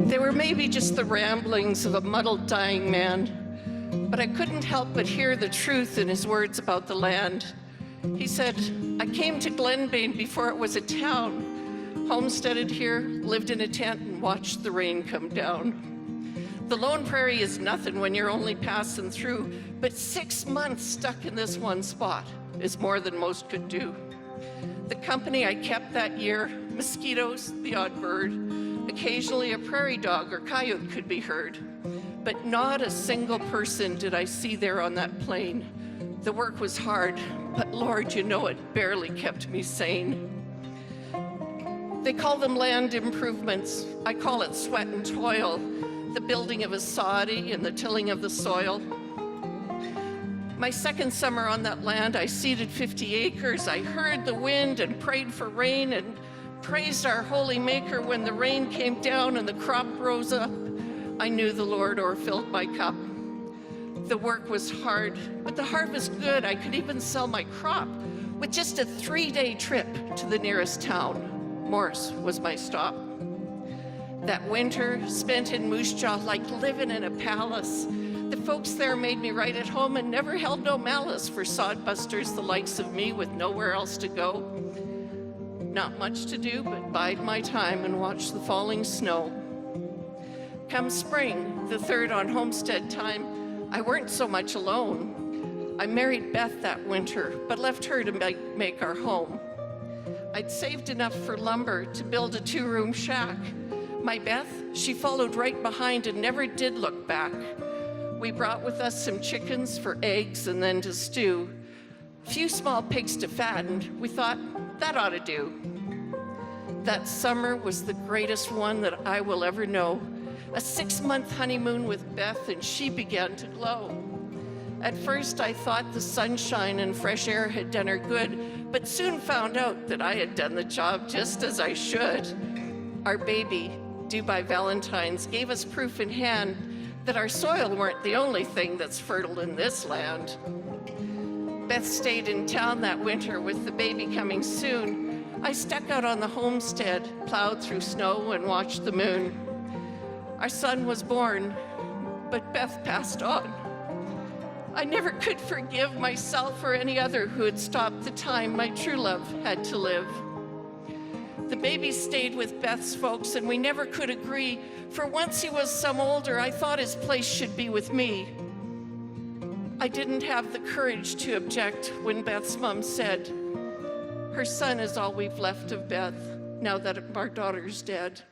They were maybe just the ramblings of a muddled, dying man, but I couldn't help but hear the truth in his words about the land. He said, I came to Glenbane before it was a town, homesteaded here, lived in a tent, and watched the rain come down. The lone prairie is nothing when you're only passing through, but 6 months stuck in this one spot is more than most could do. The company I kept that year, mosquitoes, the odd bird, occasionally a prairie dog or coyote could be heard, but not a single person did I see there on that plain. The work was hard, but Lord, you know it barely kept me sane. They call them land improvements. I call it sweat and toil, the building of a soddy and the tilling of the soil. My second summer on that land, I seeded 50 acres. I heard the wind and prayed for rain and praised our holy maker when the rain came down and the crop rose up. I knew the Lord o'erfilled my cup. The work was hard, but the harvest good. I could even sell my crop with just a 3-day trip to the nearest town. Morse was my stop. That winter spent in Moose Jaw like living in a palace. The folks there made me right at home and never held no malice for sodbusters the likes of me with nowhere else to go. Not much to do but bide my time and watch the falling snow. Come spring, the third on Homestead time, I weren't so much alone. I married Beth that winter, but left her to make our home. I'd saved enough for lumber to build a 2-room shack. My Beth, she followed right behind and never did look back. We brought with us some chickens for eggs and then to stew. A few small pigs to fatten. We thought, that ought to do. That summer was the greatest one that I will ever know. A 6-month honeymoon with Beth, and she began to glow. At first, I thought the sunshine and fresh air had done her good, but soon found out that I had done the job just as I should. Our baby, due by Valentine's, gave us proof in hand that our soil weren't the only thing that's fertile in this land. Beth stayed in town that winter with the baby coming soon. I stuck out on the homestead, plowed through snow, and watched the moon. Our son was born, but Beth passed on. I never could forgive myself or any other who had stopped the time my true love had to live. The baby stayed with Beth's folks, and we never could agree. For once he was some older, I thought his place should be with me. I didn't have the courage to object when Beth's mom said, her son is all we've left of Beth, now that our daughter's dead.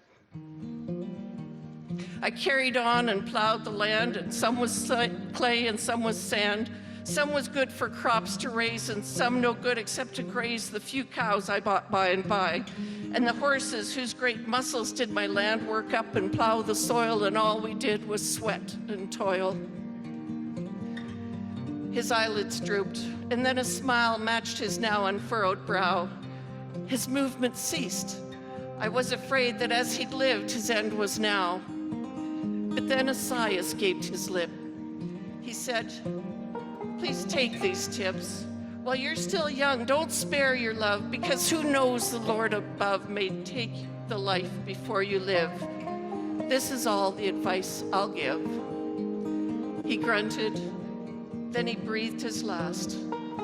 I carried on and plowed the land, and some was clay and some was sand. Some was good for crops to raise, and some no good except to graze the few cows I bought by and by, and the horses whose great muscles did my land work up and plow the soil, and all we did was sweat and toil. His eyelids drooped, and then a smile matched his now unfurrowed brow. His movement ceased. I was afraid that as he'd lived, his end was now. But then a sigh escaped his lip. He said, please take these tips. While you're still young, don't spare your love, because who knows, the Lord above may take the life before you live. This is all the advice I'll give. He grunted, then he breathed his last,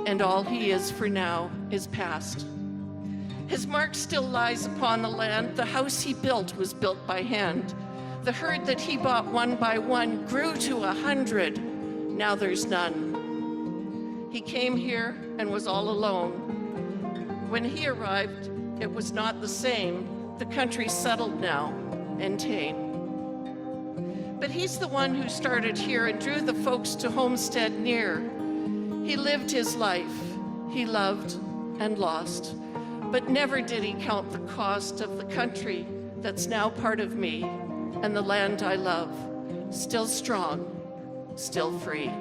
and all he is for now is past. His mark still lies upon the land. The house he built was built by hand. The herd that he bought one by one grew to 100. Now there's none. He came here and was all alone. When he arrived, it was not the same. The country's settled now and tame. But he's the one who started here and drew the folks to Homestead near. He lived his life. He loved and lost. But never did he count the cost of the country that's now part of me, and the land I love, still strong, still free.